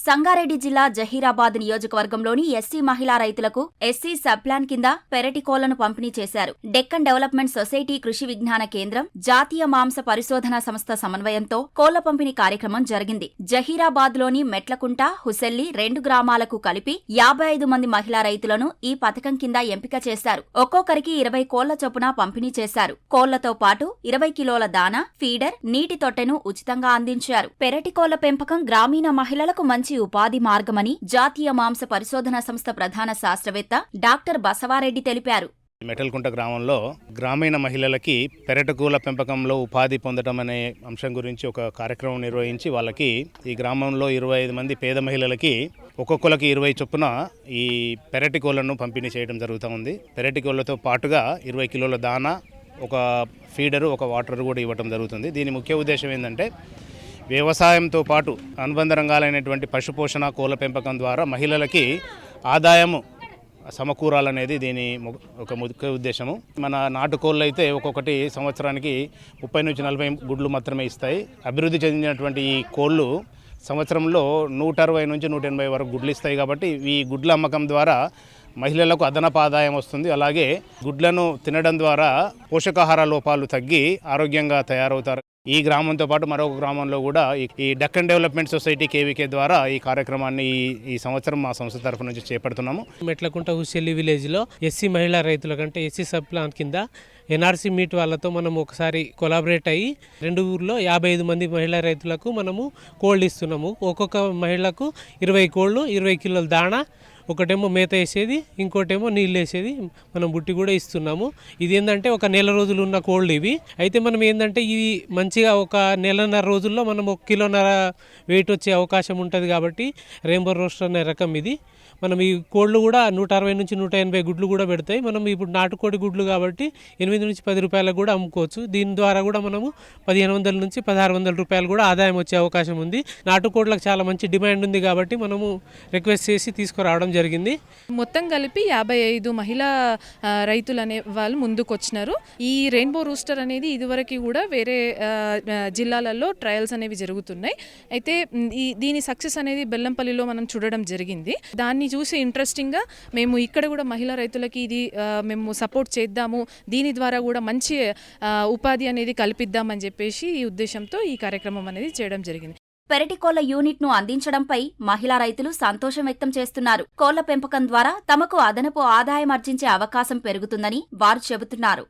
సంగారెడ్డి జిల్లా జహీరాబాద్ నియోజకవర్గంలోని ఎస్సీ మహిళా రైతులకు ఎస్సీ సబ్ ప్లాన్ కింద పెరటి కోళ్లను పంపిణీ చేశారు. డెక్కన్ డెవలప్మెంట్ సొసైటీ కృషి విజ్ఞాన కేంద్రం, జాతీయ మాంస పరిశోధనా సంస్థ సమన్వయంతో కోళ్ల పంపిణీ కార్యక్రమం జరిగింది. జహీరాబాద్ లోని మెట్లకుంట, హుసెల్లి 2 గ్రామాలకు కలిపి 55 మంది మహిళా రైతులను ఈ పథకం కింద ఎంపిక చేశారు. ఒక్కొక్కరికి 20 కోళ్ల చొప్పున పంపిణీ చేశారు. కోళ్లతో పాటు 20 కిలోల దానా, ఫీడర్, నీటి తొట్టెను ఉచితంగా అందించారు. పెరటి కోళ్ల పెంపకం గ్రామీణ మహిళలకు మంచి ఉపాధి మార్గమని జాతీయ మాంస పరిశోధన సంస్థ ప్రధాన శాస్త్రవేత్త డాక్టర్ బసవారెడ్డి తెలిపారు. మెటల్కుంట గ్రామంలో గ్రామీణ మహిళలకి పెరటికోళ్ల పెంపకంలో ఉపాధి పొందడం అనే అంశం గురించి ఒక కార్యక్రమం నిర్వహించి వాళ్ళకి ఈ గ్రామంలో 25 మంది పేద మహిళలకి ఒక్కొక్కరికి 20 చొప్పున ఈ పెరటికోళ్లను పంపిణీ చేయడం జరుగుతూ ఉంది. పెరటికోళ్లతో పాటుగా 20 కిలోల దానా, ఒక ఫీడరు, ఒక వాటర్ కూడా ఇవ్వడం జరుగుతుంది. దీని ముఖ్య ఉద్దేశం ఏంటంటే వ్యవసాయంతో పాటు అనుబంధ రంగాలైనటువంటి పశుపోషణ, కోళ్ల పెంపకం ద్వారా మహిళలకి ఆదాయము సమకూరాలనేది దీని ఒక ముఖ్య ఉద్దేశము. మన నాటుకోళ్ళు అయితే ఒక్కొక్కటి సంవత్సరానికి 30 నుంచి 40 గుడ్లు మాత్రమే ఇస్తాయి. అభివృద్ధి చెందినటువంటి ఈ కోళ్ళు సంవత్సరంలో 160 నుంచి 180 వరకు గుడ్లు ఇస్తాయి. కాబట్టి ఈ గుడ్ల అమ్మకం ద్వారా మహిళలకు అదనపు ఆదాయం వస్తుంది. అలాగే గుడ్లను తినడం ద్వారా పోషకాహార లోపాలు తగ్గి ఆరోగ్యంగా తయారవుతారు. ఈ గ్రామంతో పాటు మరొక గ్రామంలో కూడా ఈ డెక్కన్ డెవలప్మెంట్ సొసైటీ కేవీకే ద్వారా ఈ కార్యక్రమాన్ని ఈ సంవత్సరం మా సంస్థ తరఫు నుంచి చేపడుతున్నాము. మెట్లకుంట హుసెల్లి విలేజ్లో ఎస్సీ మహిళా రైతుల కంటే ఎస్సీ సబ్ ప్లాన్ కింద ఎన్ఆర్సీ మీట్ వాళ్ళతో మనం ఒకసారి కొలాబరేట్ అయ్యి 2 ఊర్లో 55 మంది మహిళా రైతులకు మనము కోళ్ళు ఇస్తున్నాము. ఒక్కొక్క మహిళకు 20 కోళ్ళు, 20 కిలోల దాణా, ఒకటేమో మేత వేసేది, ఇంకోటేమో నీళ్ళు వేసేది మనం బుట్టి కూడా ఇస్తున్నాము. ఇది ఏంటంటే ఒక నెల రోజులు ఉన్న కోళ్ళు ఇవి. అయితే మనం ఏంటంటే ఇవి మంచిగా ఒక నెలన్నర రోజుల్లో మనం 1 కిలోన్నర వెయిట్ వచ్చే అవకాశం ఉంటుంది. కాబట్టి రెయిన్బో రోస్టర్ అనే రకం ఇది. మనం ఈ కోళ్ళు కూడా 160 నుంచి 180 గుడ్లు కూడా పెడతాయి. మనం ఇప్పుడు నాటుకోడి గుడ్లు కాబట్టి 8 నుంచి 10 రూపాయలకు కూడా అమ్ముకోవచ్చు. దీని ద్వారా కూడా మనము 1500 నుంచి 1600 రూపాయలు కూడా ఆదాయం వచ్చే అవకాశం ఉంది. నాటుకోడ్లకు చాలా మంచి డిమాండ్ ఉంది కాబట్టి మనము రిక్వెస్ట్ చేసి తీసుకురావడం జరిగింది. మొత్తం కలిపి 55 మహిళా రైతులు అనే వాళ్ళు ముందుకు వచ్చినారు. ఈ రెయిన్బో రూస్టర్ అనేది ఇదివరకు కూడా వేరే జిల్లాలలో ట్రయల్స్ అనేవి జరుగుతున్నాయి. అయితే దీని సక్సెస్ అనేది బెల్లంపల్లిలో మనం చూడడం జరిగింది. దాన్ని చూసి ఇంట్రెస్టింగ్గా మేము ఇక్కడ కూడా మహిళా రైతులకి ఇది మేము సపోర్ట్ చేద్దాము, దీని ద్వారా కూడా మంచి ఉపాధి అనేది కల్పిద్దామని చెప్పేసి ఈ ఉద్దేశంతో ఈ కార్యక్రమం అనేది చేయడం జరిగింది. పెరటి కోళ్ల యూనిట్ ను అందించడంపై మహిళా రైతులు సంతోషం వ్యక్తం చేస్తున్నారు. కోళ్ల పెంపకం ద్వారా తమకు అదనపు ఆదాయం ఆర్జించే అవకాశం పెరుగుతుందని వారు చెబుతున్నారు.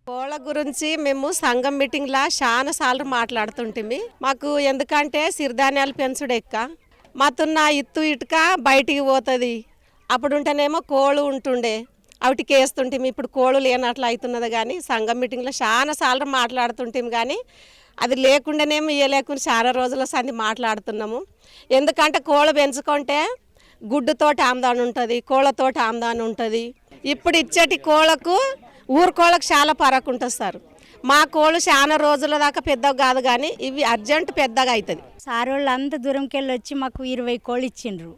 కోళ్ళ గురించి మేము సంఘం మీటింగ్లా చాలా సార్లు మాట్లాడుతుంటిమి. మాకు ఎందుకంటే సిరిధాన్యాలు పెంచుడు ఎక్క మాతున్న ఇత్తు ఇటుక బయటికి పోతుంది. అప్పుడు ఉంటేనేమో కోళ్ళు ఉంటుండే, వాటికి వేస్తుంటేమి. ఇప్పుడు కోళ్ళు లేనట్లు అవుతున్నది. కానీ సంఘం మీటింగ్లో చాలా సార్లు మాట్లాడుతుంటాము. కానీ అది లేకుండానేమో లేకుండా చాలా రోజుల సంది మాట్లాడుతున్నాము. ఎందుకంటే కోళ్ళు పెంచుకుంటే గుడ్డుతోటి ఆమ్దాని ఉంటుంది, కోళ్ళతోటి ఆమ్దాని ఉంటుంది. ఇప్పుడు ఇచ్చేటి కోళ్ళకు ఊరు కోళ్ళకు చాలా పరకు ఉంటుంది సార్. మా కోళ్ళు చాలా రోజుల దాకా పెద్దగా కాదు, కానీ ఇవి అర్జెంట్ పెద్దగా అవుతుంది. సార్ వాళ్ళు అంత దూరంకి వెళ్ళి వచ్చి మాకు 20 కోళ్ళు ఇచ్చిండ్రు.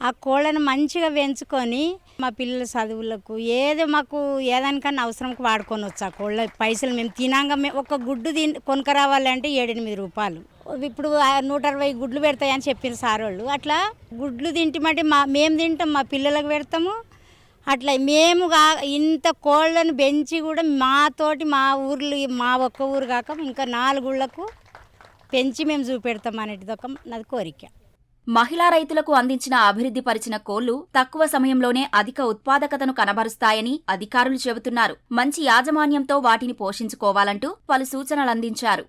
ఆ కోళ్ళను మంచిగా పెంచుకొని మా పిల్లల చదువులకు ఏదో మాకు ఏదానికన్నా అవసరంకి వాడుకొని వచ్చు. ఆ కోళ్ళ పైసలు మేము తినాక ఒక గుడ్డు కొనుక రావాలంటే 7-8 రూపాయలు. ఇప్పుడు 160 గుడ్లు పెడతాయని చెప్పిన సార్ వాళ్ళు. అట్లా గుడ్లు తింటామంటే మేము తింటాం, మా పిల్లలకు పెడతాము. అట్లా మేము ఇంత కోళ్ళను పెంచి కూడా మాతోటి మా ఊర్లు, మా ఒక్క ఊరు కాక ఇంకా 4 ఊళ్ళకు పెంచి మేము చూపెడతాం అనేది ఒక నాది కోరిక. మహిళా రైతులకు అందించిన అభివృద్ధి పరిచిన కోళ్లు తక్కువ సమయంలోనే అధిక ఉత్పాదకతను కనబరుస్తాయని అధికారులు చెబుతున్నారు. మంచి యాజమాన్యంతో వాటిని పోషించుకోవాలంటూ పలు సూచనలందించారు.